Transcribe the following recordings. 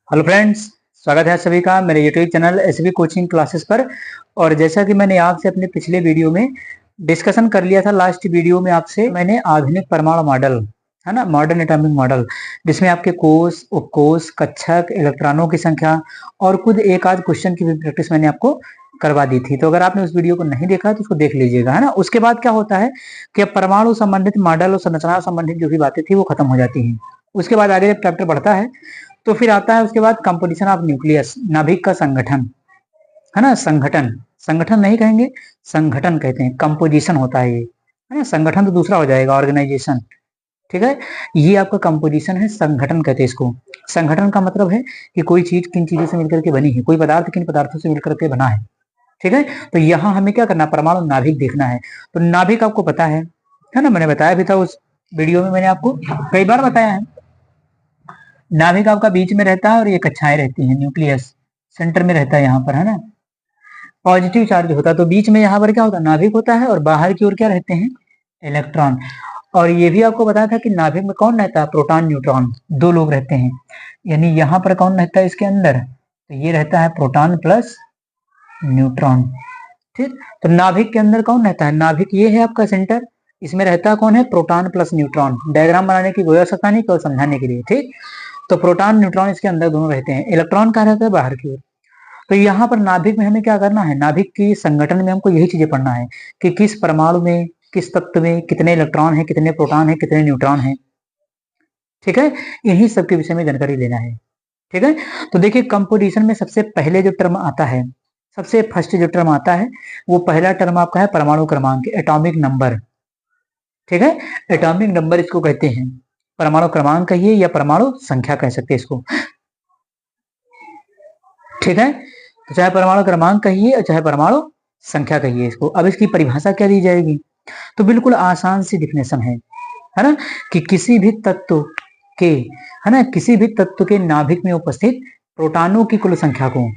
Hello friends, स्वागत है सभी का मेरे YouTube channel SB coaching classes पर। और जैसा कि मैंने आपसे अपने पिछले वीडियो में डिस्कशन कर लिया था, लास्ट वीडियो में आपसे मैंने आधुनिक परमाणु मॉडल है ना, मॉडर्न एटॉमिक मॉडल, जिसमें आपके कोष, उपकोष, कक्षक, इलेक्ट्रॉनों की संख्या और खुद एक आध क्वेश्चन की भी प्रैक्टिस मैंने आपको करवा दी थी। तो अगर आपने उस वीडियो को नहीं देखा तो उसको देख लीजिएगा, है ना। उसके बाद क्या होता है कि परमाणु संबंधित मॉडल और संरचना संबंधित जो भी बातें थी वो खत्म हो जाती हैं। उसके बाद आगे जब चैप्टर बढ़ता है तो फिर आता है उसके बाद कंपोजिशन ऑफ न्यूक्लियस, नाभिक का संगठन, है ना। संगठन, संगठन नहीं कहेंगे, संगठन कहते हैं, कंपोजिशन होता है ये, है ना। संगठन तो दूसरा हो जाएगा, ऑर्गेनाइजेशन, ठीक है। ये आपका कंपोजिशन है, संगठन कहते हैं इसको। संगठन का मतलब है कि कोई चीज किन चीजों से मिलकर के बनी है, कोई पदार्थ किन पदार्थों से मिलकर के बना है, ठीक है। तो यहाँ हमें क्या करना, परमाणु नाभिक देखना है। तो नाभिक आपको पता है ना, मैंने बताया भी था उस वीडियो में, मैंने आपको कई बार बताया है। नाभिक आपका बीच में रहता है और ये कक्षाएं रहती हैं, न्यूक्लियस सेंटर में रहता है यहाँ पर, है ना। पॉजिटिव चार्ज होता है तो बीच में यहाँ पर क्या होता है, नाभिक होता है, और बाहर की ओर क्या रहते हैं, इलेक्ट्रॉन। और ये भी आपको बताया था कि नाभिक में कौन रहता है, प्रोटॉन न्यूट्रॉन, दो लोग रहते हैं। यानी यहाँ पर कौन रहता है इसके अंदर, तो ये रहता है प्रोटॉन प्लस न्यूट्रॉन, ठीक। तो नाभिक के अंदर कौन रहता है, नाभिक ये है आपका सेंटर, इसमें रहता है कौन है, प्रोटॉन प्लस न्यूट्रॉन। डायग्राम बनाने की कोई आवश्यकता नहीं, केवल समझाने के लिए, ठीक। तो प्रोटॉन न्यूट्रॉन इसके अंदर दोनों रहते हैं, इलेक्ट्रॉन कहाँ रहता है, बाहर की ओर। तो यहाँ पर नाभिक में हमें क्या करना है, नाभिक की संगठन में हमको यही चीजें पढ़ना है कि किस परमाणु में, किस तत्व में कितने इलेक्ट्रॉन है, कितने प्रोटॉन है, कितने न्यूट्रॉन है, ठीक है। यही सब के विषय में जानकारी लेना है, ठीक है। तो देखिए कंपोजिशन में सबसे पहले जो टर्म आता है, सबसे फर्स्ट जो टर्म आता है, वो पहला टर्म आपका है परमाणु क्रमांक, एटॉमिक नंबर, ठीक है। एटॉमिक नंबर इसको कहते हैं, परमाणु क्रमांक कहिए या परमाणु संख्या कह सकते हैं इसको, ठीक है। तो चाहे परमाणु क्रमांक कहिए और चाहे परमाणु संख्या कहिए इसको। अब इसकी परिभाषा क्या दी जाएगी, तो बिल्कुल आसान सी डिफिनेशन है ना, कि किसी भी तत्व के, है ना, किसी भी तत्व के नाभिक में उपस्थित प्रोटॉनों की कुल संख्या को,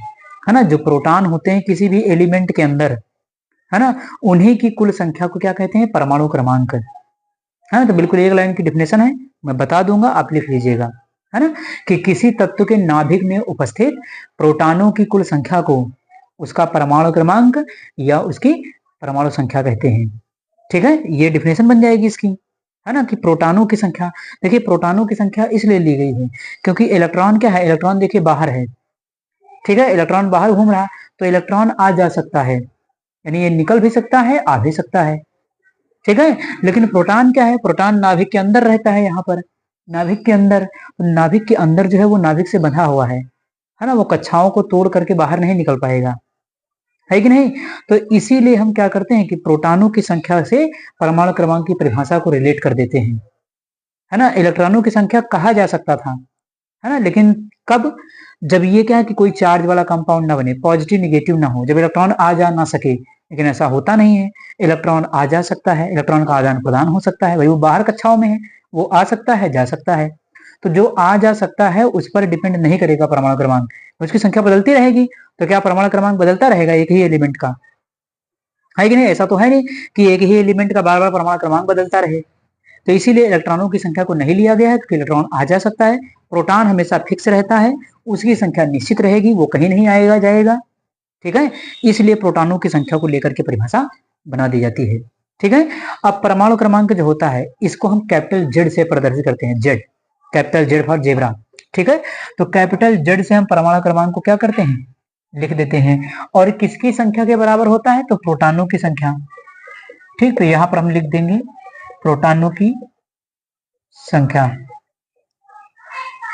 है ना, जो प्रोटॉन होते हैं किसी भी एलिमेंट के अंदर, है ना, उन्हीं की कुल संख्या को क्या कहते हैं, परमाणु क्रमांक, है ना। तो बिल्कुल एक लाइन की डिफिनेशन है, मैं बता दूंगा, आप लिख लीजिएगा, है ना, कि किसी तत्व के नाभिक में उपस्थित प्रोटॉनों की कुल संख्या को उसका परमाणु क्रमांक या उसकी परमाणु संख्या कहते हैं, ठीक है। ये डिफिनेशन बन जाएगी इसकी, है ना, कि प्रोटॉनों की संख्या। देखिए प्रोटॉनों की संख्या इसलिए ली गई है क्योंकि इलेक्ट्रॉन क्या है, इलेक्ट्रॉन देखिए बाहर है, ठीक है, इलेक्ट्रॉन बाहर घूम रहा है, तो इलेक्ट्रॉन आ जा सकता है, यानी ये निकल भी सकता है, आ भी सकता है, ठीक है। लेकिन प्रोटॉन क्या है, प्रोटॉन नाभिक के अंदर रहता है, यहाँ पर नाभिक के अंदर। तो नाभिक के अंदर जो है वो नाभिक से बंधा हुआ है ना, वो कक्षाओं को तोड़ करके बाहर नहीं निकल पाएगा, है कि नहीं। तो इसीलिए हम क्या करते हैं कि प्रोटॉनों की संख्या से परमाणु क्रमांक की परिभाषा को रिलेट कर देते हैं, है ना। इलेक्ट्रॉनों की संख्या कहा जा सकता था, है ना, लेकिन कब, जब ये क्या है कि कोई चार्ज वाला कंपाउंड ना बने, पॉजिटिव निगेटिव ना हो, जब इलेक्ट्रॉन आ जा ना सके। लेकिन ऐसा होता नहीं है, इलेक्ट्रॉन आ जा सकता है, इलेक्ट्रॉन का आदान प्रदान हो सकता है, भाई वो बाहर कक्षाओं में है, वो आ सकता है, जा सकता है। तो जो आ जा सकता है उस पर डिपेंड नहीं करेगा परमाणु क्रमांक, उसकी संख्या बदलती रहेगी। तो क्या परमाणु क्रमांक बदलता रहेगा एक ही एलिमेंट का, है कि नहीं। ऐसा तो है नहीं कि एक ही एलिमेंट का बार बार परमाणु क्रमांक बदलता रहे। तो इसीलिए इलेक्ट्रॉनों की संख्या को नहीं लिया गया है, क्योंकि इलेक्ट्रॉन आ जा सकता है, प्रोटॉन हमेशा फिक्स रहता है, उसकी संख्या निश्चित रहेगी, वो कहीं नहीं आएगा जाएगा, ठीक है। इसलिए प्रोटॉनों की संख्या को लेकर के परिभाषा बना दी जाती है, ठीक है। अब परमाणु क्रमांक जो होता है इसको हम कैपिटल जेड से प्रदर्शित करते हैं, Z, capital Z for zebra, ठीक है। तो कैपिटल जेड से हम परमाणु क्रमांक को क्या करते हैं, लिख देते हैं। और किसकी संख्या के बराबर होता है, तो प्रोटॉनों की संख्या, ठीक। तो यहां पर हम लिख देंगे प्रोटॉनों की संख्या,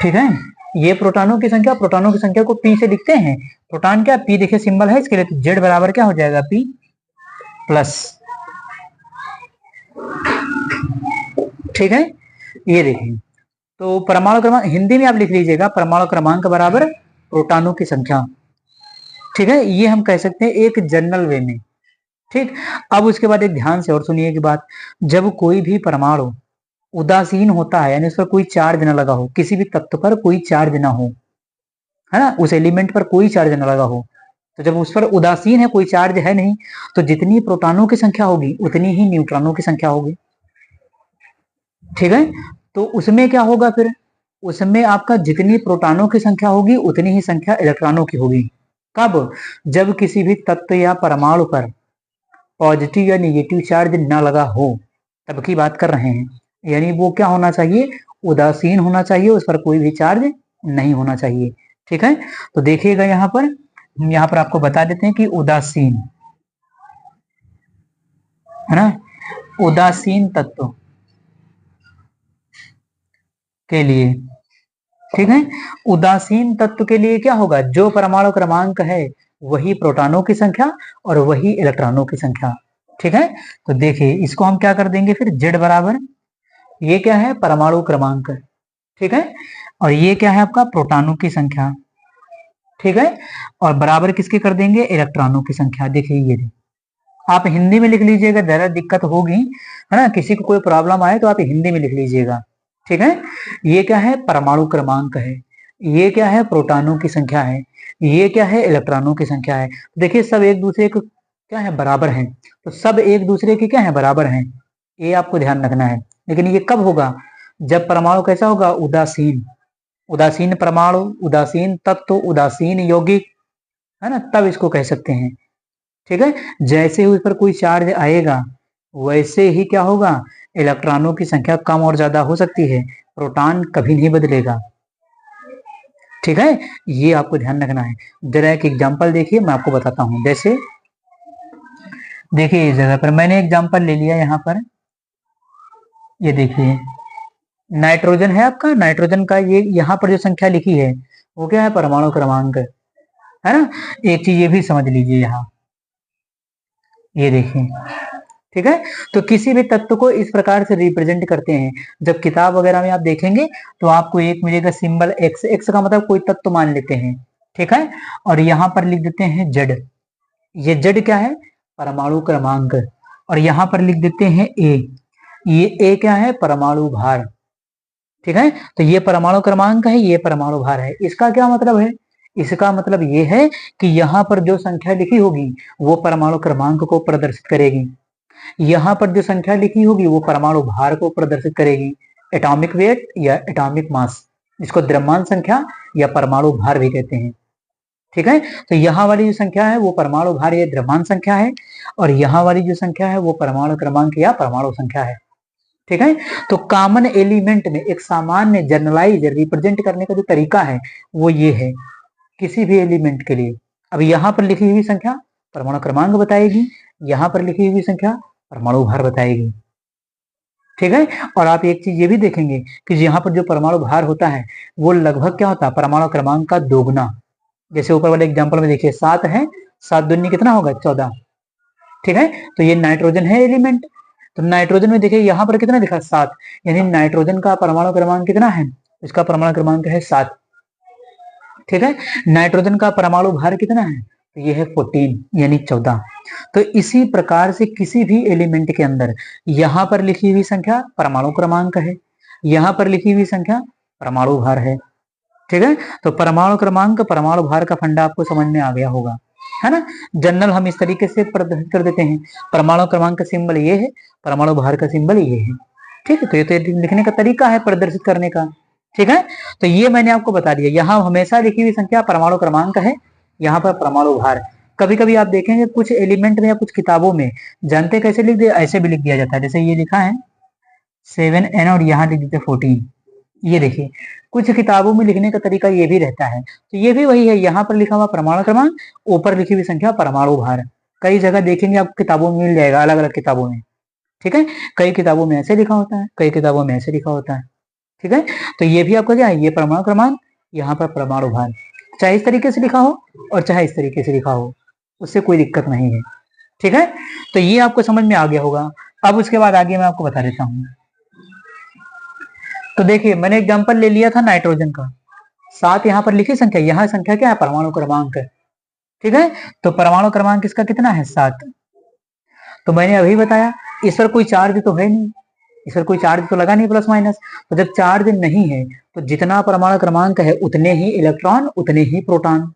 ठीक है। ये प्रोटॉनों की संख्या, प्रोटॉनों की संख्या को पी से लिखते हैं। प्रोटॉन क्या, पी देखिए सिंबल है इसके लिए, तो जेड बराबर क्या हो जाएगा, पी प्लस, ठीक है। ये देखिए, तो परमाणु क्रमांक हिंदी में आप लिख लीजिएगा, परमाणु क्रमांक बराबर प्रोटॉनों की संख्या, ठीक है। ये हम कह सकते हैं एक जनरल वे में, ठीक। अब उसके बाद एक ध्यान से और सुनिए की बात, जब कोई भी परमाणु उदासीन होता है, यानी उस पर कोई चार्ज न लगा हो, किसी भी तत्व पर कोई चार्ज ना हो, है ना, उस एलिमेंट पर कोई चार्ज न लगा हो, तो जब उस पर उदासीन है, कोई चार्ज है नहीं, तो जितनी प्रोटॉनों की संख्या होगी उतनी ही न्यूट्रॉनों की संख्या होगी, ठीक है। तो उसमें क्या होगा फिर, उसमें आपका जितनी प्रोटॉनों की संख्या होगी उतनी ही संख्या इलेक्ट्रॉनों की होगी। कब? जब किसी भी तत्व या परमाणु पर पॉजिटिव या निगेटिव चार्ज ना लगा हो, तब की बात कर रहे हैं। यानी वो क्या होना चाहिए? उदासीन होना चाहिए, उस पर कोई भी चार्ज नहीं होना चाहिए। ठीक है, तो देखिएगा यहाँ पर आपको बता देते हैं कि उदासीन, है ना, उदासीन तत्व के लिए, ठीक है, उदासीन तत्व के लिए क्या होगा? जो परमाणु क्रमांक है वही प्रोटॉनों की संख्या और वही इलेक्ट्रॉनों की संख्या। ठीक है, तो देखिए इसको हम क्या कर देंगे फिर, Z बराबर, ये क्या है? परमाणु क्रमांक, ठीक है, और ये क्या है आपका? प्रोटॉनों की संख्या, ठीक है, और बराबर किसके कर देंगे? इलेक्ट्रॉनों की संख्या। देखिए ये आप हिंदी में लिख लीजिएगा, ज्यादा दिक्कत होगी, है ना, किसी को कोई प्रॉब्लम आए तो आप हिंदी में लिख लीजिएगा। ठीक है, ये क्या है? परमाणु क्रमांक है, ये क्या है? प्रोटॉनों की संख्या है, ये क्या है? इलेक्ट्रॉनों की संख्या है। देखिए सब एक दूसरे को क्या है? बराबर हैं, तो सब एक दूसरे के क्या है? बराबर हैं, ये आपको ध्यान रखना है। लेकिन ये कब होगा? जब परमाणु कैसा होगा? उदासीन, उदासीन परमाणु, उदासीन तत्व, उदासीन यौगिक, है ना, तब इसको कह सकते हैं। ठीक है, जैसे ही उस पर कोई चार्ज आएगा वैसे ही क्या होगा? इलेक्ट्रॉनों की संख्या कम और ज्यादा हो सकती है, प्रोटॉन कभी नहीं बदलेगा। ठीक है, ये आपको ध्यान रखना है। जरा एक एग्जांपल देखिए, मैं आपको बताता हूं। जैसे देखिए इस जगह पर मैंने एग्जांपल ले लिया, यहाँ पर ये देखिए नाइट्रोजन है आपका, नाइट्रोजन का ये यहाँ पर जो संख्या लिखी है वो क्या है? परमाणु क्रमांक, है ना। एक चीज ये भी समझ लीजिए, यहाँ ये देखिए, ठीक है, तो किसी भी तत्व को इस प्रकार से रिप्रेजेंट करते हैं। जब किताब वगैरह में आप देखेंगे तो आपको एक मिलेगा सिंबल एक्स, एक्स का मतलब कोई तत्व मान लेते हैं, ठीक है, और यहाँ पर लिख देते हैं जेड। ये जेड क्या है? परमाणु क्रमांक। और यहाँ पर लिख देते हैं ए, ये ए क्या है? परमाणु भार। ठीक है, तो ये परमाणु क्रमांक है, ये परमाणु भार है। इसका क्या मतलब है? इसका मतलब ये है कि यहाँ पर जो संख्या लिखी होगी वो परमाणु क्रमांक को प्रदर्शित करेगी, यहाँ पर जो संख्या लिखी होगी वो परमाणु भार को प्रदर्शित करेगी, एटॉमिक वेट या एटॉमिक मास, जिसको द्रव्यमान संख्या या परमाणु भार भी कहते हैं। ठीक है, तो यहाँ वाली जो संख्या है वो परमाणु भार या द्रव्यमान संख्या है, और यहाँ वाली जो संख्या है वो परमाणु क्रमांक या परमाणु संख्या है। ठीक है, तो कॉमन एलिमेंट में एक सामान्य जनरलाइज रिप्रेजेंट करने का जो तरीका है वो ये है, किसी भी एलिमेंट के लिए। अब यहाँ पर लिखी हुई संख्या परमाणु क्रमांक बताएगी, यहाँ पर लिखी हुई संख्या परमाणु भार बताएगी। ठीक है, और आप एक चीज ये भी देखेंगे कि यहाँ पर जो परमाणु भार होता है वो लगभग क्या होता है? परमाणु क्रमांक का दोगुना। जैसे ऊपर वाले एग्जाम्पल में देखिए 7 है, 7 दूनी कितना होगा? 14। ठीक है, तो ये नाइट्रोजन है एलिमेंट, तो नाइट्रोजन में देखिए यहाँ पर कितना लिखा? 7, यानी नाइट्रोजन का परमाणु क्रमांक कितना है? इसका परमाणु क्रमांक है 7। ठीक है, नाइट्रोजन का परमाणु भार कितना है? तो ये है 14 यानी 14। तो इसी प्रकार से किसी भी एलिमेंट के अंदर यहाँ पर लिखी हुई संख्या परमाणु क्रमांक है, यहाँ पर लिखी हुई संख्या परमाणु भार है। ठीक है, तो परमाणु क्रमांक परमाणु भार का फंडा आपको समझ में आ गया होगा, है ना। जनरल हम इस तरीके से प्रदर्शित कर देते हैं, परमाणु क्रमांक का सिंबल ये है, परमाणु भार का सिंबल ये है। ठीक है, तो ये तो लिखने का तरीका है प्रदर्शित करने का। ठीक है, तो ये मैंने आपको बता दिया, यहाँ हमेशा लिखी हुई संख्या परमाणु क्रमांक है, यहाँ पर परमाणु भार। कभी कभी आप देखेंगे कुछ एलिमेंट में या कुछ किताबों में, जानते कैसे लिख दिया? ऐसे भी लिख दिया जाता है, जैसे ये लिखा है 7n और यहाँ लिख देते 14। ये देखिए कुछ किताबों में लिखने का तरीका ये भी रहता है, तो ये भी वही है, यहाँ पर लिखा हुआ परमाणु क्रमांक, ऊपर लिखी हुई संख्या परमाणु भार। कई जगह देखेंगे आपको किताबों में मिल जाएगा, अलग अलग किताबों में। ठीक है, कई किताबों में ऐसे लिखा होता है, कई किताबों में ऐसे लिखा होता है। ठीक है, तो ये भी आपका क्या है? ये परमाणु क्रमांक, यहाँ पर परमाणु भार, चाहे इस तरीके से लिखा हो और चाहे इस तरीके से लिखा हो, उससे कोई दिक्कत नहीं है। ठीक है, तो ये आपको समझ में आ गया होगा। अब उसके बाद आगे मैं आपको बता देता हूँ। तो देखिए मैंने एग्जांपल ले लिया था नाइट्रोजन का, 7 यहाँ पर लिखी संख्या, यहाँ संख्या क्या है? परमाणु क्रमांक। ठीक है, तो परमाणु क्रमांक इसका कितना है? 7। तो मैंने अभी बताया इस पर कोई चार्ज तो है नहीं, इस पर कोई चार्ज तो लगा नहीं प्लस माइनस, तो जब चार्ज नहीं है तो जितना परमाणु क्रमांक है उतने ही इलेक्ट्रॉन उतने ही प्रोटॉन।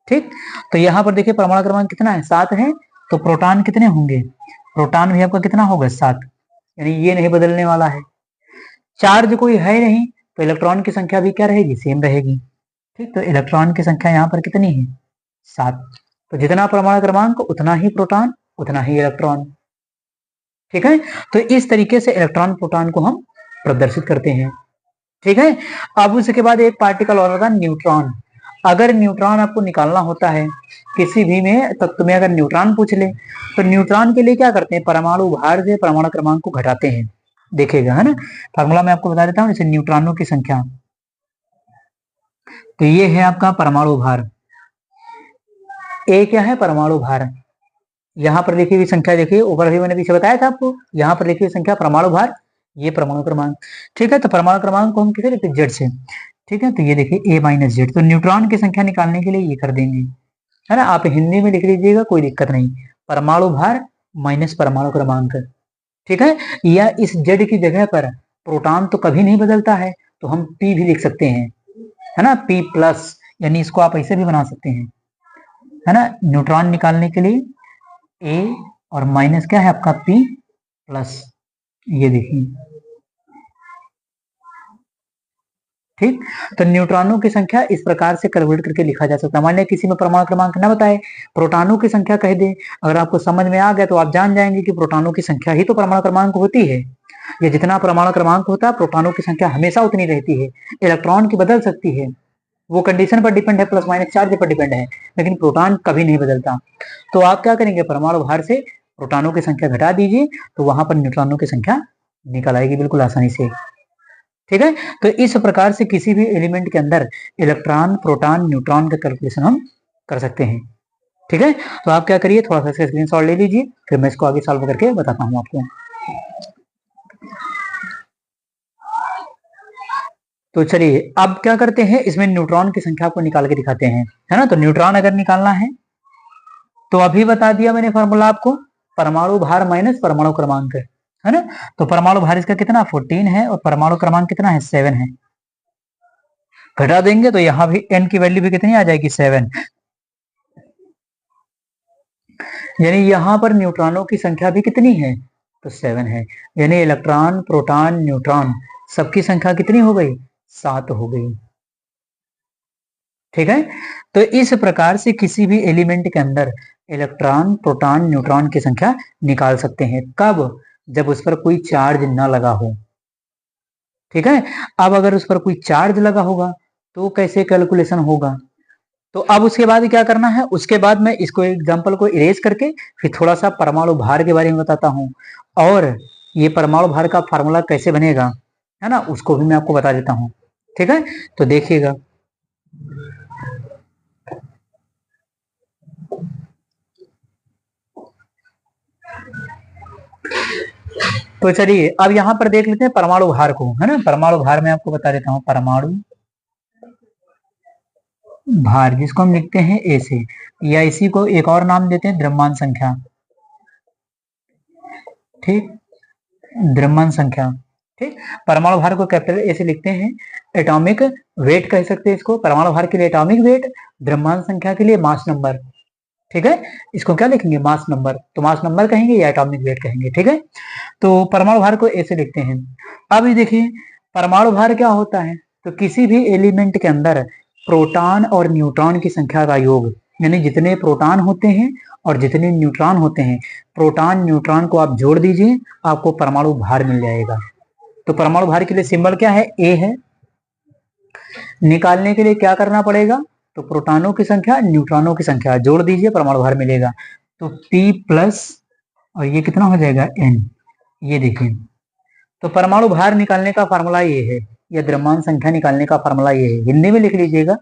ठीक, तो यहाँ पर देखिए परमाणु क्रमांक कितना है? 7 है, तो प्रोटॉन कितने होंगे? प्रोटॉन भी आपका कितना होगा? 7, यानी ये नहीं बदलने वाला है। चार्ज कोई है नहीं तो इलेक्ट्रॉन की संख्या भी क्या रहेगी, सेम रहेगी। ठीक, तो इलेक्ट्रॉन की संख्या यहाँ पर कितनी है, 7। तो जितना परमाणु क्रमांक उतना ही प्रोटॉन उतना ही इलेक्ट्रॉन। ठीक है, तो इस तरीके से इलेक्ट्रॉन प्रोटॉन को हम प्रदर्शित करते हैं। ठीक है, अब उसके बाद एक पार्टिकल और होता है न्यूट्रॉन। अगर न्यूट्रॉन आपको निकालना होता है किसी भी में तत्व में, अगर न्यूट्रॉन पूछ ले तो न्यूट्रॉन के लिए क्या करते हैं, परमाणु भार से परमाणु क्रमांक को घटाते हैं। देखेगा, है ना, फार्मूला मैं आपको बता देता हूँ। जैसे न्यूट्रॉनों की संख्या, तो ये है आपका परमाणु भार, ए क्या है, परमाणु भार। यहाँ पर लिखी हुई संख्या देखिए, ऊपर भी मैंने पीछे बताया था आपको, यहाँ पर लिखी हुई संख्या परमाणु भार, ये परमाणु क्रमांक। ठीक है, तो परमाणु क्रमांक को हम किसे लिखते हैं, जेड से। ठीक है, तो ये देखिए ए माइनस जेड। तो न्यूट्रॉन की संख्या निकालने के लिए ये कर देंगे, है ना, आप हिंदी में लिख लीजिएगा, कोई दिक्कत नहीं। परमाणु भार माइनस परमाणु क्रमांक। ठीक है, या इस जेड की जगह पर प्रोटॉन तो कभी नहीं बदलता है, तो हम पी भी लिख सकते हैं, है ना, पी प्लस, यानी इसको आप ऐसे भी बना सकते हैं, है ना। न्यूट्रॉन निकालने के लिए ए और माइनस क्या है आपका पी प्लस, ये देखिए। ठीक, तो न्यूट्रॉनों की संख्या इस प्रकार से कैलकुलेट करके लिखा जा सकता है। मान लिया किसी में परमाणु क्रमांक न बताए, प्रोटॉनों की संख्या कह दे, अगर आपको समझ में आ गया तो आप जान जाएंगे कि प्रोटॉनों की संख्या ही तो परमाणु क्रमांक होती है। ये जितना परमाणु क्रमांक होता है, प्रोटॉनों की संख्या हमेशा उतनी रहती है। इलेक्ट्रॉन की बदल सकती है, वो कंडीशन पर डिपेंड है, प्लस माइनस चार्ज पर डिपेंड है, लेकिन प्रोटॉन कभी नहीं बदलता। तो आप क्या करेंगे, परमाणु भार से प्रोटॉनों की संख्या घटा दीजिए, तो वहां पर न्यूट्रॉनों की संख्या निकल आएगी बिल्कुल आसानी से। ठीक है, तो इस प्रकार से किसी भी एलिमेंट के अंदर इलेक्ट्रॉन, प्रोटॉन, न्यूट्रॉन का कैलकुलेशन हम कर सकते हैं। ठीक है, तो आप क्या करिए, थोड़ा सा स्क्रीनशॉट ले लीजिए, फिर मैं इसको आगे सॉल्व करके बताता हूँ आपको। तो चलिए अब क्या करते हैं, इसमें न्यूट्रॉन की संख्या को निकाल के दिखाते हैं, है ना। तो न्यूट्रॉन अगर निकालना है तो अभी बता दिया मैंने फॉर्मूला आपको, परमाणु भार माइनस परमाणु क्रमांक, है ना। तो परमाणु भार इसका कितना 14 है और परमाणु क्रमांक कितना है 7 है। घटा देंगे तो यहाँ भी n की वैल्यू भी कितनी आ जाएगी 7, यानी यहाँ पर न्यूट्रॉनों की संख्या भी कितनी है, तो 7 है। यानी इलेक्ट्रॉन, प्रोटॉन, न्यूट्रॉन सबकी संख्या कितनी हो गई, 7 हो गई। ठीक है, तो इस प्रकार से किसी भी एलिमेंट के अंदर इलेक्ट्रॉन, प्रोटॉन, न्यूट्रॉन की संख्या निकाल सकते हैं। कब, जब उस पर कोई चार्ज ना लगा हो। ठीक है, अब अगर उस पर कोई चार्ज लगा होगा तो कैसे कैलकुलेशन होगा, तो अब उसके बाद क्या करना है, उसके बाद मैं इसको एग्जांपल को इरेज करके फिर थोड़ा सा परमाणु भार के बारे में बताता हूँ, और ये परमाणु भार का फार्मूला कैसे बनेगा, है ना, उसको भी मैं आपको बता देता हूँ। ठीक है, तो देखिएगा। तो चलिए अब यहाँ पर देख लेते हैं परमाणु भार को, है ना। परमाणु भार मैं आपको बता देता हूँ, परमाणु भार जिसको हम लिखते हैं ए से, या इसी को एक और नाम देते हैं द्रव्यमान संख्या। ठीक, द्रव्यमान संख्या। ठीक, परमाणु भार को कैपिटल ए से लिखते हैं। एटॉमिक वेट कह सकते हैं इसको, परमाणु भार के लिए एटॉमिक वेट, द्रव्यमान संख्या के लिए मास नंबर। ठीक है, इसको क्या लिखेंगे, मास नंबर, तो मास नंबर कहेंगे या एटॉमिक वेट कहेंगे। ठीक है, तो परमाणु भार को ए से लिखते हैं। अब ये देखिए परमाणु भार क्या होता है, तो किसी भी एलिमेंट के अंदर प्रोटॉन और न्यूट्रॉन की संख्या का योग, यानी जितने प्रोटॉन होते हैं और जितने न्यूट्रॉन होते हैं, प्रोटॉन न्यूट्रॉन को आप जोड़ दीजिए, आपको परमाणु भार मिल जाएगा। तो परमाणु भार के लिए सिंबल क्या है, ए है। निकालने के लिए क्या करना पड़ेगा, तो प्रोटॉनों की संख्या, न्यूट्रॉनों की संख्या जोड़ दीजिए, परमाणु भार मिलेगा। तो P प्लस और ये कितना हो जाएगा N, ये देखिए। तो परमाणु भार निकालने का फार्मूला ये है, या द्रव्यमान संख्या निकालने का फार्मूला ये है, हिंदी में लिख लीजिएगा,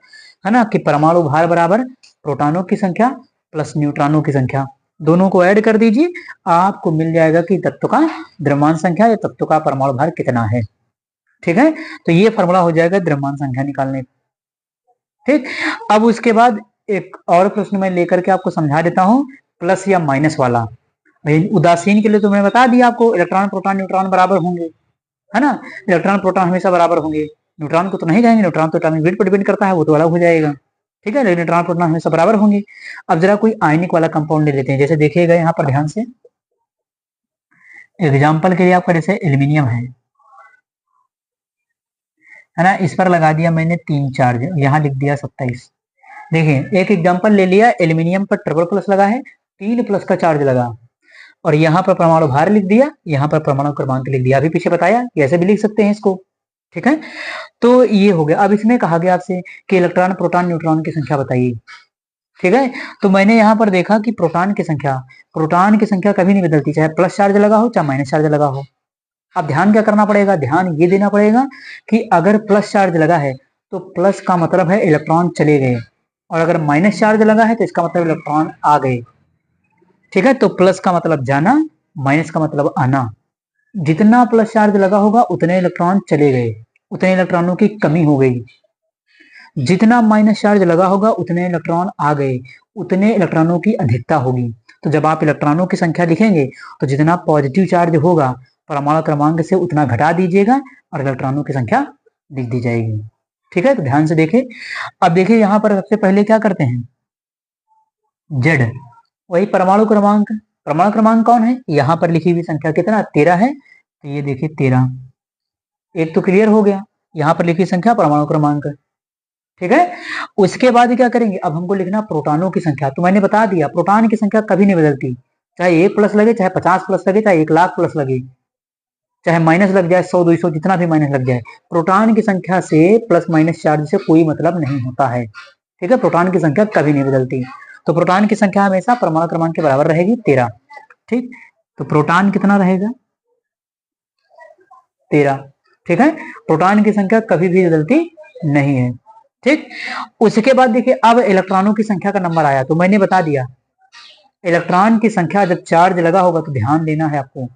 है ना, कि परमाणु भार बराबर प्रोटॉनों की संख्या प्लस न्यूट्रॉनों की संख्या, दोनों को ऐड कर दीजिए, आपको मिल जाएगा कि तत्व का द्रव्यमान संख्या या तत्व का परमाणु भार कितना है। ठीक है, तो ये फार्मूला हो जाएगा द्रव्यमान संख्या निकालने। ठीक, अब उसके बाद एक और प्रश्न मैं लेकर के आपको समझा देता हूँ, प्लस या माइनस वाला। उदासीन के लिए तो मैंने बता दिया आपको, इलेक्ट्रॉन, प्रोटॉन, न्यूट्रॉन बराबर होंगे, है ना, इलेक्ट्रॉन, प्रोटॉन हमेशा बराबर होंगे। न्यूट्रॉन को तो नहीं कहेंगे, न्यूट्रॉन तो एटॉमिक वेट पर डिपेंड करता है, वो तो अलग हो जाएगा। ठीक है, लेकिन न्यूट्रॉन, प्रोटॉन हमेशा बराबर होंगे। अब जरा कोई आयनिक वाला कंपाउंड ले लेते हैं, जैसे देखिएगा यहाँ पर ध्यान से, एग्जाम्पल के लिए आपका जैसे एल्यूमिनियम है है ना, इस पर लगा दिया मैंने 3 चार्ज, यहाँ लिख दिया 27। देखिए एक एग्जांपल ले लिया, एल्यूमिनियम पर ट्रिपल प्लस लगा है, 3 प्लस का चार्ज लगा, और यहाँ पर परमाणु भार लिख दिया, यहाँ पर परमाणु क्रमांक लिख दिया। अभी पीछे बताया कि ऐसे भी लिख सकते हैं इसको, ठीक है। तो ये हो गया। अब इसमें कहा गया आपसे कि इलेक्ट्रॉन प्रोटॉन न्यूट्रॉन की संख्या बताइए, ठीक है। तो मैंने यहाँ पर देखा कि प्रोटॉन की संख्या कभी नहीं बदलती, चाहे प्लस चार्ज लगा हो चाहे माइनस चार्ज लगा हो। अब ध्यान क्या करना पड़ेगा, ध्यान ये देना पड़ेगा कि अगर प्लस चार्ज लगा है तो प्लस का मतलब है इलेक्ट्रॉन चले गए, और अगर माइनस चार्ज लगा है तो इसका मतलब इलेक्ट्रॉन आ गए, ठीक है। तो प्लस का मतलब जाना, माइनस का मतलब आना। जितना प्लस चार्ज लगा होगा उतने इलेक्ट्रॉन चले गए, उतने इलेक्ट्रॉनों की कमी हो गई। जितना माइनस चार्ज लगा होगा उतने इलेक्ट्रॉन आ गए, उतने इलेक्ट्रॉनों की अधिकता होगी। तो जब आप इलेक्ट्रॉनों की संख्या लिखेंगे तो जितना पॉजिटिव चार्ज होगा परमाणु क्रमांक से उतना घटा दीजिएगा और इलेक्ट्रॉनों की संख्या लिख दी जाएगी, ठीक है। तो ध्यान से देखिए। अब देखिए यहाँ पर सबसे पहले क्या करते हैं, जेड, वही परमाणु क्रमांक कौन है, यहाँ पर लिखी हुई संख्या कितना 13 है, तो ये देखिए 13, एक तो क्लियर हो गया। यहाँ पर लिखी संख्या परमाणु क्रमांक, ठीक है। उसके बाद क्या करेंगे, अब हमको लिखना प्रोटॉनों की संख्या। तो मैंने बता दिया प्रोटॉन की संख्या कभी नहीं बदलती, चाहे 1 प्लस लगे, चाहे 50 प्लस लगे, चाहे 1 लाख प्लस लगे, चाहे माइनस लग जाए 100 200 जितना भी माइनस लग जाए, प्रोटॉन की संख्या से प्लस माइनस चार्ज से कोई मतलब नहीं होता है, ठीक है। प्रोटॉन की संख्या कभी नहीं बदलती, तो प्रोटॉन की संख्या हमेशा परमाणु क्रमांक के बराबर रहेगी 13, ठीक। तो प्रोटॉन कितना रहेगा 13, ठीक है। प्रोटॉन की संख्या कभी भी बदलती नहीं है, ठीक। उसके बाद देखिए अब इलेक्ट्रॉनों की संख्या का नंबर आया, तो मैंने बता दिया इलेक्ट्रॉन की संख्या जब चार्ज लगा होगा तो ध्यान देना है आपको,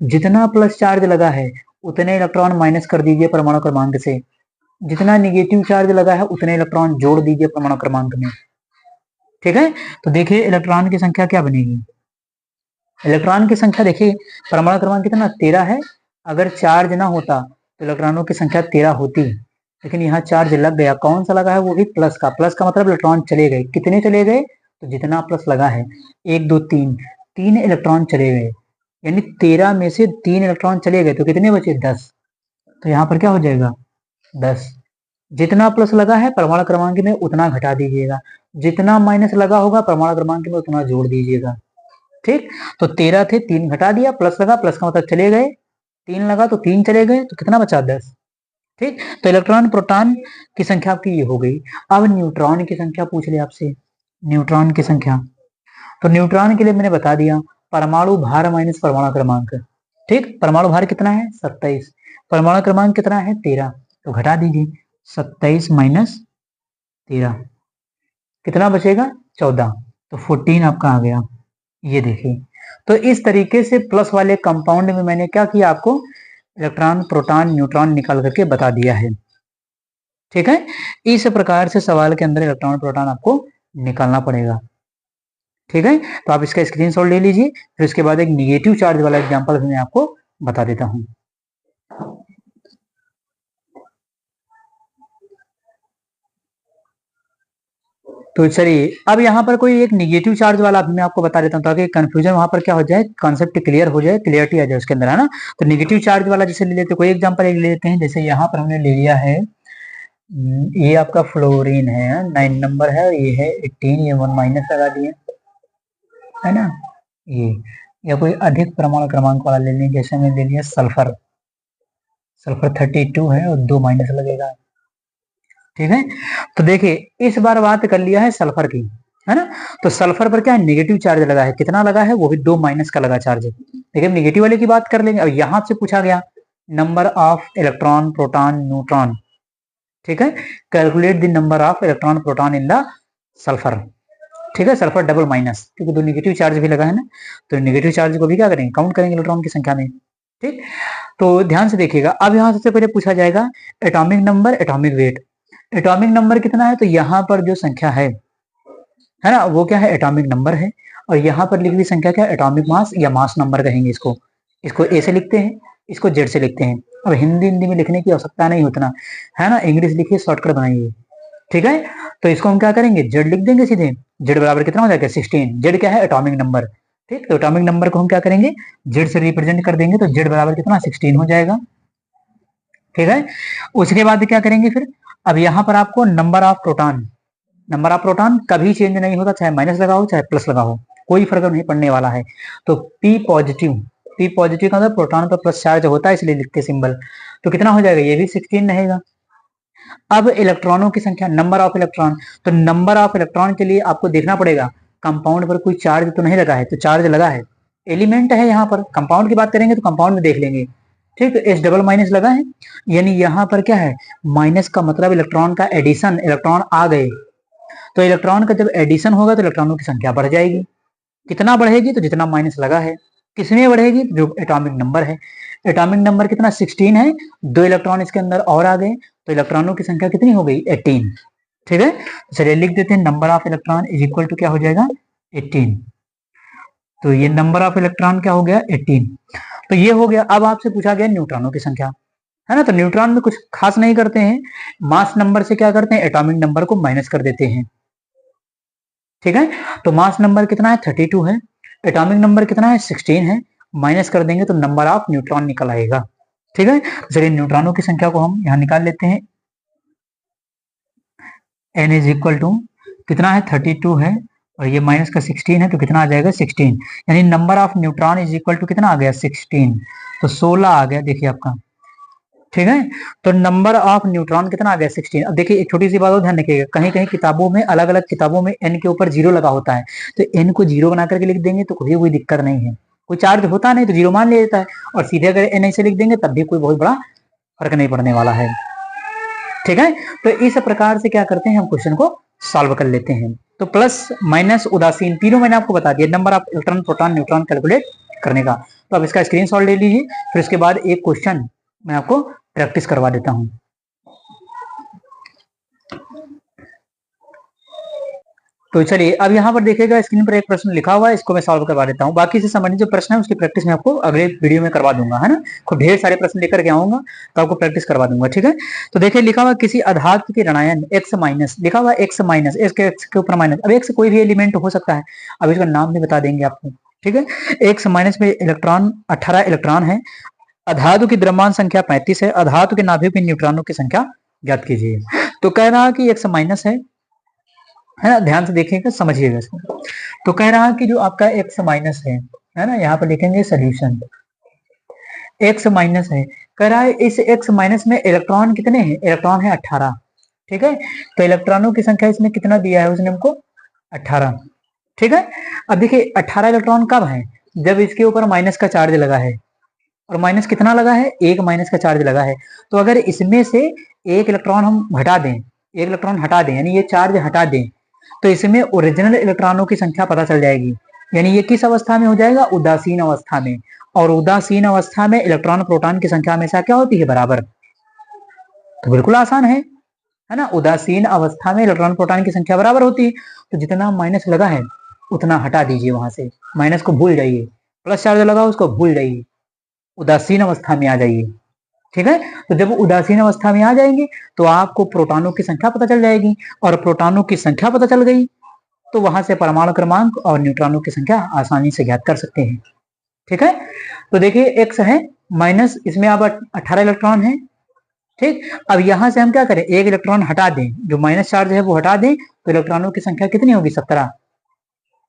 जितना प्लस चार्ज लगा है उतने इलेक्ट्रॉन माइनस कर दीजिए परमाणु क्रमांक से, जितना निगेटिव चार्ज लगा है उतने इलेक्ट्रॉन जोड़ दीजिए परमाणु क्रमांक में, ठीक है। तो देखिए इलेक्ट्रॉन की संख्या क्या बनेगी, इलेक्ट्रॉन की संख्या देखिए परमाणु क्रमांक कितना 13 है, अगर चार्ज ना होता तो इलेक्ट्रॉनों की संख्या 13 होती, लेकिन यहाँ चार्ज लग गया, कौन सा लगा है, वो भी प्लस का। प्लस का मतलब इलेक्ट्रॉन चले गए, कितने चले गए, तो जितना प्लस लगा है 1 2 3, 3 इलेक्ट्रॉन चले गए, यानी 13 में से 3 इलेक्ट्रॉन चले गए तो कितने बचे 10, तो यहाँ पर क्या हो जाएगा 10। जितना प्लस लगा है परमाणु क्रमांक में उतना घटा दीजिएगा, जितना माइनस लगा होगा परमाणु क्रमांक में उतना जोड़ दीजिएगा, ठीक। तो 13 थे, 3 घटा दिया, प्लस लगा, प्लस का मतलब चले गए, 3 लगा तो 3 चले गए, तो कितना बचा 10, ठीक। तो इलेक्ट्रॉन प्रोटॉन की संख्या आपकी ये हो गई। अब न्यूट्रॉन की संख्या पूछ ले आपसे, न्यूट्रॉन की संख्या, तो न्यूट्रॉन के लिए मैंने बता दिया परमाणु भार माइनस परमाणु क्रमांक, ठीक। परमाणु भार कितना है 27, परमाणु क्रमांक कितना है 13, तो घटा दीजिए 27 माइनस 13, कितना बचेगा 14, तो 14 आपका आ गया, ये देखिए। तो इस तरीके से प्लस वाले कंपाउंड में मैंने क्या किया, आपको इलेक्ट्रॉन प्रोटॉन न्यूट्रॉन निकाल करके बता दिया है, ठीक है। इस प्रकार से सवाल के अंदर इलेक्ट्रॉन प्रोटॉन आपको निकालना पड़ेगा, ठीक है। तो आप इसका स्क्रीनशॉट ले लीजिए, फिर उसके बाद एक निगेटिव चार्ज वाला एग्जांपल मैं आपको बता देता हूं। तो चलिए अब यहाँ पर कोई एक निगेटिव चार्ज वाला मैं आपको बता देता हूँ, ताकि कंफ्यूजन वहां पर क्या हो जाए, कॉन्सेप्ट क्लियर हो जाए, क्लियरिटी आ जाए उसके अंदर, है ना। तो निगेटिव चार्ज वाला जैसे ले लेते, कोई एग्जांपल ले लेते हैं, जैसे यहाँ पर हमने ले लिया है, ये आपका फ्लोरीन है, 9 नंबर है, ये है 18, ये 1 माइनस लगा दिए, है ना। ये या कोई अधिक परमाणु क्रमांक वाला ले लें, जैसे मैं ले लिया सल्फर, सल्फर 32 है और 2 माइनस लगेगा, ठीक है। तो देखिए इस बार बात कर लिया है सल्फर की, है ना। तो सल्फर पर क्या है, नेगेटिव चार्ज लगा है, कितना लगा है, वो भी 2 माइनस का लगा चार्ज। देखिए निगेटिव वाले की बात कर लेंगे। अब यहां से पूछा गया number of electron proton neutron, ठीक है। Calculate the number of electron proton in the sulphur, ठीक है। सल्फर डबल माइनस, क्योंकि 2 निगेटिव चार्ज भी लगा है ना, तो निगेटिव चार्ज को भी क्या करेंगे, काउंट करेंगे इलेक्ट्रॉन की संख्या में, ठीक। तो ध्यान से देखिएगा, अब यहाँ सबसे पहले पूछा जाएगा atomic number, atomic weight. Atomic number कितना है, तो यहाँ पर जो संख्या है ना, वो क्या है एटॉमिक नंबर है, और यहाँ पर लिखी हुई संख्या क्या है, एटॉमिक मास या मास नंबर कहेंगे इसको। इसको ए से लिखते हैं, इसको जेड से लिखते हैं। अब हिंदी में लिखने की आवश्यकता नहीं उतना, है ना, इंग्लिश लिखिए, शॉर्टकट बनाइए, ठीक है। तो इसको हम क्या करेंगे, जेड लिख देंगे सीधे, जेड बराबर कितना हो जाएगा 16, जेड क्या है एटॉमिक नंबर, ठीक। तो एटॉमिक नंबर को हम क्या करेंगे, जेड से रिप्रेजेंट कर देंगे, तो जेड बराबर कितना 16 हो जाएगा, ठीक है। उसके बाद क्या करेंगे फिर, अब यहाँ पर आपको नंबर ऑफ प्रोटॉन कभी चेंज नहीं होता, चाहे माइनस लगाओ चाहे प्लस लगाओ, कोई फर्क नहीं पड़ने वाला है। तो पी पॉजिटिव का मतलब प्रोटॉन पर प्लस चार्ज होता है, इसलिए लिखते सिंबल। तो कितना हो जाएगा, ये भी 16 रहेगा। अब इलेक्ट्रॉनों की संख्या, नंबर ऑफ इलेक्ट्रॉन, तो नंबर ऑफ इलेक्ट्रॉन के लिए आपको देखना पड़ेगा कंपाउंड पर कोई चार्ज तो नहीं लगा है, तो चार्ज लगा है, एलिमेंट है यहाँ पर। कंपाउंड की बात करेंगे तो कंपाउंड में देख लेंगे, ठीक। तो एस डबल माइनस लगा है, यानी यहाँ पर क्या है, माइनस का मतलब इलेक्ट्रॉन का एडिशन, इलेक्ट्रॉन आ गए। तो इलेक्ट्रॉन का जब एडिशन होगा तो इलेक्ट्रॉनों की संख्या बढ़ जाएगी। कितना बढ़ेगी, तो जितना माइनस लगा है। किसमें बढ़ेगी, जो एटॉमिक नंबर है। एटॉमिक नंबर कितना, 16 है, 2 इलेक्ट्रॉन इसके अंदर और आ गए, तो इलेक्ट्रॉनों की संख्या कितनी हो गई, 18। ठीक है, चलिए लिख देते हैं, number of electron is equal to क्या हो जाएगा, 18। तो ये नंबर ऑफ इलेक्ट्रॉन क्या हो गया, 18। तो ये हो गया। अब आपसे पूछा गया न्यूट्रॉनों की संख्या, है ना। तो न्यूट्रॉन में कुछ खास नहीं करते हैं, मास नंबर से क्या करते हैं, एटॉमिक नंबर को माइनस कर देते हैं। ठीक है, तो मास नंबर कितना है, 32 है, एटॉमिक नंबर कितना है, 16 है, माइनस कर देंगे तो नंबर ऑफ न्यूट्रॉन निकल आएगा। ठीक है, चलिए न्यूट्रॉनों की संख्या को हम यहां निकाल लेते हैं। n इज इक्वल टू कितना है, 32 है, और ये माइनस का 16 है, तो कितना आ जाएगा, 16। यानी number of neutron is equal to कितना आ गया, 16। तो 16 आ गया, देखिए आपका। ठीक है, तो नंबर ऑफ न्यूट्रॉन कितना आ गया, 16। अब देखिए एक छोटी सी बात और ध्यान रखिएगा, कहीं कहीं किताबों में, अलग अलग किताबों में n के ऊपर 0 लगा होता है, तो n को 0 बना करके लिख देंगे तो कोई दिक्कत नहीं है, कोई चार्ज होता नहीं तो 0 मान ले लेता है, और सीधे अगर n ऐसे लिख देंगे तब भी कोई बहुत बड़ा फर्क नहीं पड़ने वाला है। ठीक है, तो इस प्रकार से क्या करते हैं, हम क्वेश्चन को सॉल्व कर लेते हैं। तो प्लस माइनस उदासीन तीनों मैंने आपको बता दिया, number of electron proton neutron calculate करने का। तो अब इसका स्क्रीनशॉट ले लीजिए, फिर उसके बाद एक क्वेश्चन मैं आपको प्रैक्टिस करवा देता हूं। तो चलिए अब यहाँ पर देखिएगा, स्क्रीन पर एक प्रश्न लिखा हुआ है, इसको मैं सॉल्व करवा देता हूँ। बाकी से संबंधित जो प्रश्न है उसकी प्रैक्टिस मैं आपको अगले वीडियो में करवा दूंगा, है ना। खूब ढेर सारे प्रश्न लेकर के आऊंगा तो आपको प्रैक्टिस करवा दूंगा। ठीक है, तो देखिए लिखा हुआ किसी अधातु के ऋणायन x माइनस, लिखा हुआ x माइनस, x के ऊपर माइनस। अब x कोई भी एलिमेंट हो सकता है, अब इसका नाम भी बता देंगे आपको। ठीक है, x माइनस में इलेक्ट्रॉन 18 इलेक्ट्रॉन है, अधातु की द्रव्यमान संख्या 35 है, अधातु के नाभिक में न्यूट्रॉनों की संख्या ज्ञात कीजिए। तो कह रहा कि x माइनस है ना, ध्यान से देखिएगा, समझिएगा इसको। तो कह रहा कि जो आपका x माइनस है ना, यहाँ पर लिखेंगे सोल्यूशन, x माइनस है, कह रहा है इस x माइनस में इलेक्ट्रॉन कितने हैं, इलेक्ट्रॉन है 18। ठीक है, तो इलेक्ट्रॉनों की संख्या इसमें कितना दिया है उसने हमको, 18। ठीक है, अब देखिए 18 इलेक्ट्रॉन कब है, जब इसके ऊपर माइनस का चार्ज लगा है, और माइनस कितना लगा है, एक माइनस का चार्ज लगा है। तो अगर इसमें से एक इलेक्ट्रॉन हम हटा दें, एक इलेक्ट्रॉन हटा दें, यानी ये चार्ज हटा दें, तो इसमें ओरिजिनल इलेक्ट्रॉनों की संख्या पता चल जाएगी। यानी ये किस अवस्था में हो जाएगा, उदासीन अवस्था में। और उदासीन अवस्था में इलेक्ट्रॉन प्रोटॉन की संख्या हमेशा क्या होती है, बराबर। तो बिल्कुल आसान है ना। उदासीन अवस्था में इलेक्ट्रॉन प्रोटॉन की संख्या बराबर होती है, तो जितना माइनस लगा है उतना हटा दीजिए वहां से, माइनस को भूल जाइए, प्लस चार्ज लगा उसको भूल जाइए, उदासीन अवस्था में आ जाइए। ठीक है, तो जब उदासीन अवस्था में आ जाएंगे तो आपको प्रोटॉनों की संख्या पता चल जाएगी, और प्रोटॉनों की संख्या पता चल गई तो वहां से परमाणु क्रमांक और न्यूट्रॉनों की संख्या आसानी से ज्ञात कर सकते हैं। ठीक है, तो देखिए x है माइनस, इसमें अब 18 इलेक्ट्रॉन है। ठीक, अब यहां से हम क्या करें, एक इलेक्ट्रॉन हटा दें, जो माइनस चार्ज है वो हटा दें, तो इलेक्ट्रॉनों की संख्या कितनी होगी, 17।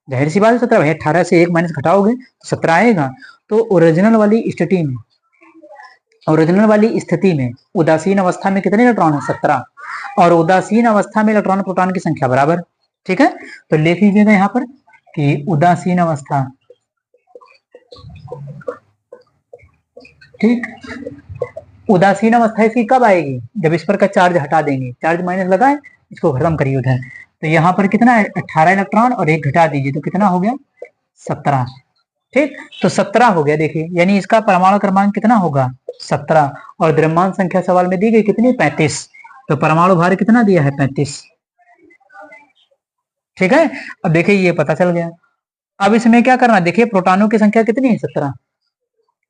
जाहिर सी बात है 17 है, 18 से एक माइनस घटाओगे तो 17 आएगा। तो ओरिजिनल वाली स्थिति में, ओरिजिनल वाली स्थिति में उदासीन अवस्था में कितने इलेक्ट्रॉन है, 17, और उदासीन अवस्था में इलेक्ट्रॉन प्रोटॉन की संख्या बराबर। ठीक है, तो लिख लीजिएगा यहाँ पर कि उदासीन अवस्था, ठीक, उदासीन अवस्था इसकी कब आएगी, जब इस पर का चार्ज हटा देंगे, चार्ज माइनस लगा है, इसको खत्म करिए उधर। तो यहाँ पर कितना है, 18 इलेक्ट्रॉन, और एक घटा दीजिए तो कितना हो गया, 17। ठीक, तो 17 हो गया, देखिए, यानी इसका परमाणु क्रमांक कितना होगा, 17, और द्रव्यमान संख्या सवाल में दी गई कितनी, 35। तो परमाणु भार कितना दिया है, 35। ठीक है, अब देखिए ये पता चल गया। अब इसमें क्या करना, देखिए प्रोटॉनों की संख्या कितनी है, 17।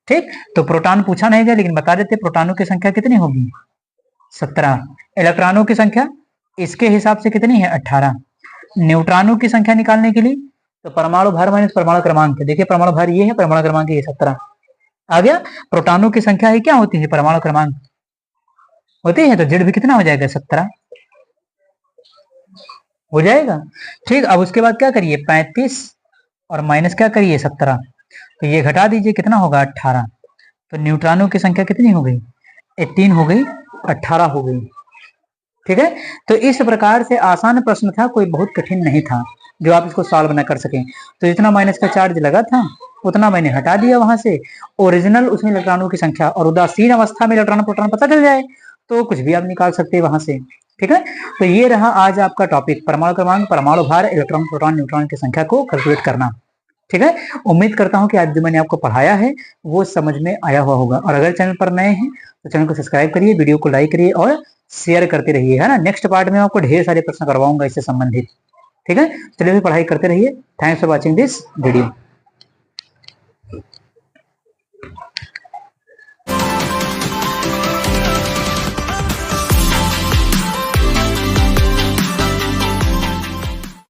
ठीक, तो प्रोटॉन पूछा नहीं गया, लेकिन बता देते प्रोटॉनों की संख्या कितनी होगी, 17। इलेक्ट्रॉनों की संख्या इसके हिसाब से कितनी है, 18। न्यूट्रॉनों की संख्या निकालने के लिए तो परमाणु भार माइनस परमाणु क्रमांक है, देखिए परमाणु भार ये है, परमाणु क्रमांक ये 17 आ गया। प्रोटॉनों की संख्या ही क्या होती है, परमाणु क्रमांक। होती है, तो जेड भी कितना हो जाएगा 17 हो जाएगा। ठीक, अब उसके बाद क्या करिए 35 और माइनस क्या करिए 17, तो ये घटा दीजिए कितना होगा 18। तो न्यूट्रॉनों की संख्या कितनी हो गई 18 हो गई 18 हो गई। ठीक है, तो इस प्रकार से आसान प्रश्न था, कोई बहुत कठिन नहीं था जो आप इसको सॉल्व न कर सकें। तो जितना माइनस का चार्ज लगा था उतना मैंने हटा दिया वहां से, ओरिजिनल उसमें इलेक्ट्रॉनों की संख्या और उदासीन अवस्था में इलेक्ट्रॉन प्रोटॉन पता चल जाए तो कुछ भी आप निकाल सकते हैं वहां से। ठीक है, तो ये रहा आज आपका टॉपिक, परमाणु क्रमांक, परमाणु भार, इलेक्ट्रॉन प्रोटॉन न्यूट्रॉन की संख्या को कैलकुलेट करना। ठीक है, उम्मीद करता हूं कि आज जो मैंने आपको पढ़ाया है वो समझ में आया हुआ होगा। और अगर चैनल पर नए हैं तो चैनल को सब्सक्राइब करिए, वीडियो को लाइक करिए और शेयर करते रहिए, है ना। नेक्स्ट पार्ट में आपको ढेर सारे प्रश्न करवाऊंगा इससे संबंधित। ठीक है, चलिए पढ़ाई करते रहिए। Thanks for watching this video.